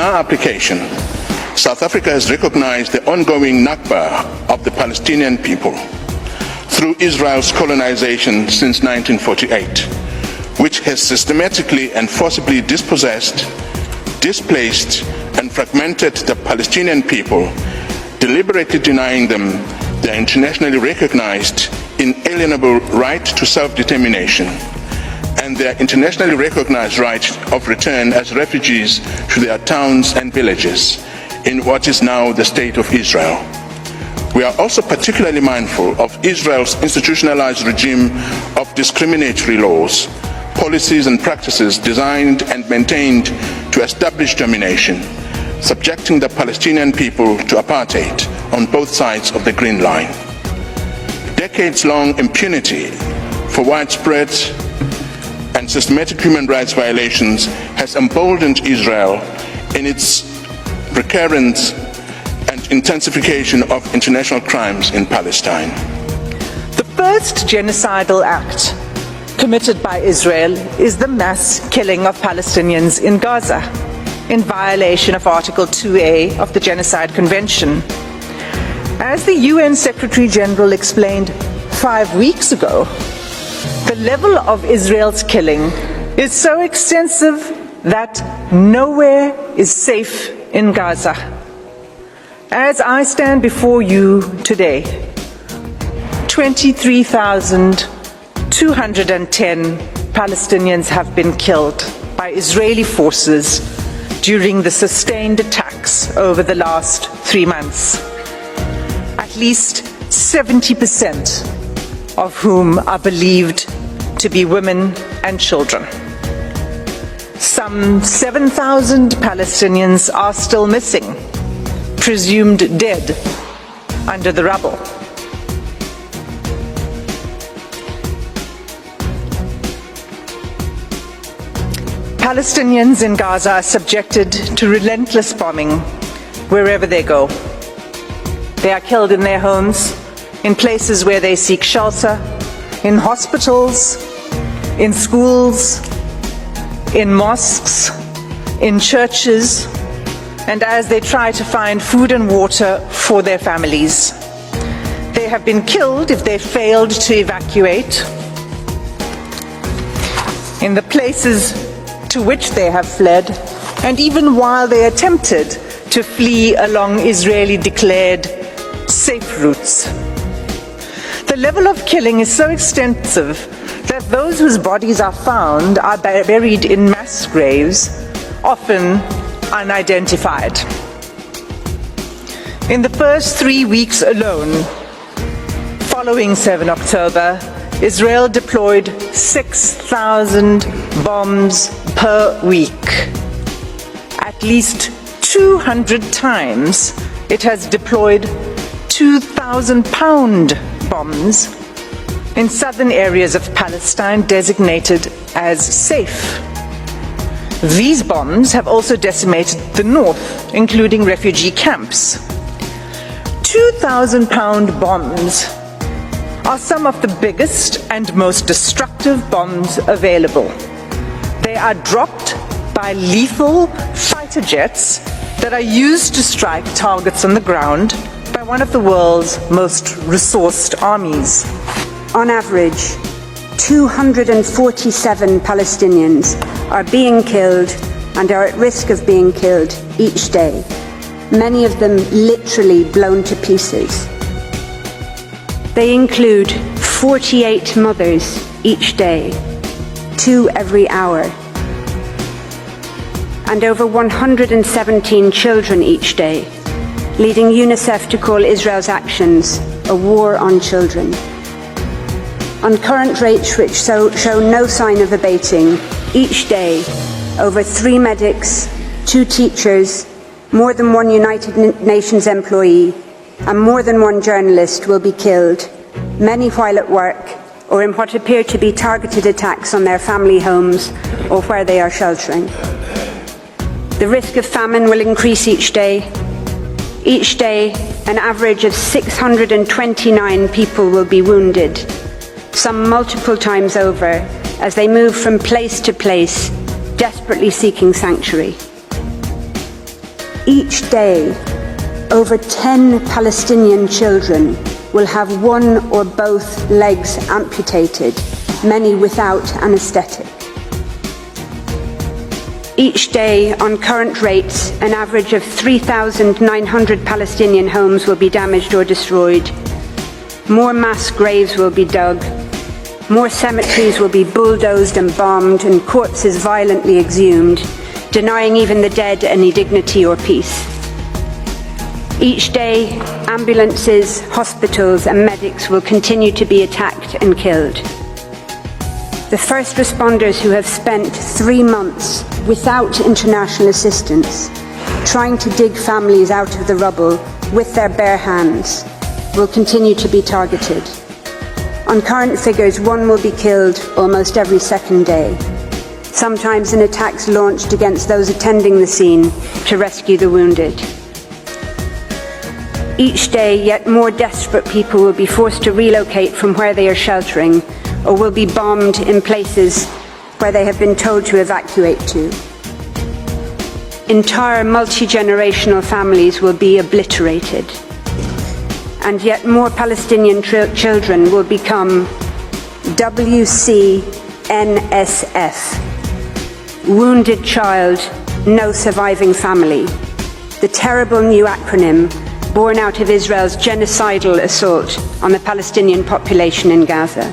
our application, South Africa has recognized the ongoing Nakba of the Palestinian people through Israel's colonization since 1948, which has systematically and forcibly dispossessed, displaced, and fragmented the Palestinian people, deliberately denying them their internationally recognized inalienable right to self-determination and their internationally recognized right of return as refugees to their towns and villages in what is now the State of Israel. We are also particularly mindful of Israel's institutionalized regime of discriminatory laws, policies and practices designed and maintained to establish domination, subjecting the Palestinian people to apartheid on both sides of the Green Line. Decades-long impunity for widespread and systematic human rights violations has emboldened Israel in its recurrence and intensification of international crimes in Palestine. The first genocidal act committed by Israel is the mass killing of Palestinians in Gaza, in violation of Article 2A of the Genocide Convention. As the UN Secretary General explained 5 weeks ago, the level of Israel's killing is so extensive that nowhere is safe in Gaza. As I stand before you today, 23,210 Palestinians have been killed by Israeli forces during the sustained attacks over the last 3 months. At least 70% of whom are believed to be women and children. Some 7,000 Palestinians are still missing, presumed dead under the rubble. Palestinians in Gaza are subjected to relentless bombing wherever they go. They are killed in their homes, in places where they seek shelter, in hospitals, in schools, in mosques, in churches, and as they try to find food and water for their families. They have been killed if they failed to evacuate. In the places to which they have fled, and even while they attempted to flee along Israeli-declared safe routes. The level of killing is so extensive that those whose bodies are found are buried in mass graves, often unidentified. In the first 3 weeks alone, following 7 October, Israel deployed 6,000 bombs per week. At least 200 times it has deployed 2,000-pound bombs in southern areas of Palestine designated as safe. These bombs have also decimated the north, including refugee camps. 2,000-pound bombs are some of the biggest and most destructive bombs available. They are dropped by lethal fighter jets that are used to strike targets on the ground by one of the world's most resourced armies. On average, 247 Palestinians are being killed and are at risk of being killed each day, many of them literally blown to pieces. They include 48 mothers each day, 2 every hour, and over 117 children each day, leading UNICEF to call Israel's actions a war on children. On current rates which show no sign of abating, each day, over 3 medics, 2 teachers, more than 1 United Nations employee, and more than 1 journalist will be killed, many while at work or in what appear to be targeted attacks on their family homes or where they are sheltering. The risk of famine will increase each day. Each day, an average of 629 people will be wounded, some multiple times over, as they move from place to place, desperately seeking sanctuary. each day, over 10 Palestinian children will have one or both legs amputated, many without anaesthetic. Each day, on current rates, an average of 3,900 Palestinian homes will be damaged or destroyed. More mass graves will be dug. More cemeteries will be bulldozed and bombed and corpses violently exhumed, denying even the dead any dignity or peace. Each day, ambulances, hospitals and medics will continue to be attacked and killed. The first responders who have spent 3 months without international assistance, trying to dig families out of the rubble with their bare hands, will continue to be targeted. On current figures, one will be killed almost every second day, sometimes in attacks launched against those attending the scene to rescue the wounded. Each day, yet more desperate people will be forced to relocate from where they are sheltering, or will be bombed in places where they have been told to evacuate to. Entire multi-generational families will be obliterated, and yet more Palestinian children will become WCNSF, Wounded Child, No Surviving Family, the terrible new acronym born out of Israel's genocidal assault on the Palestinian population in Gaza.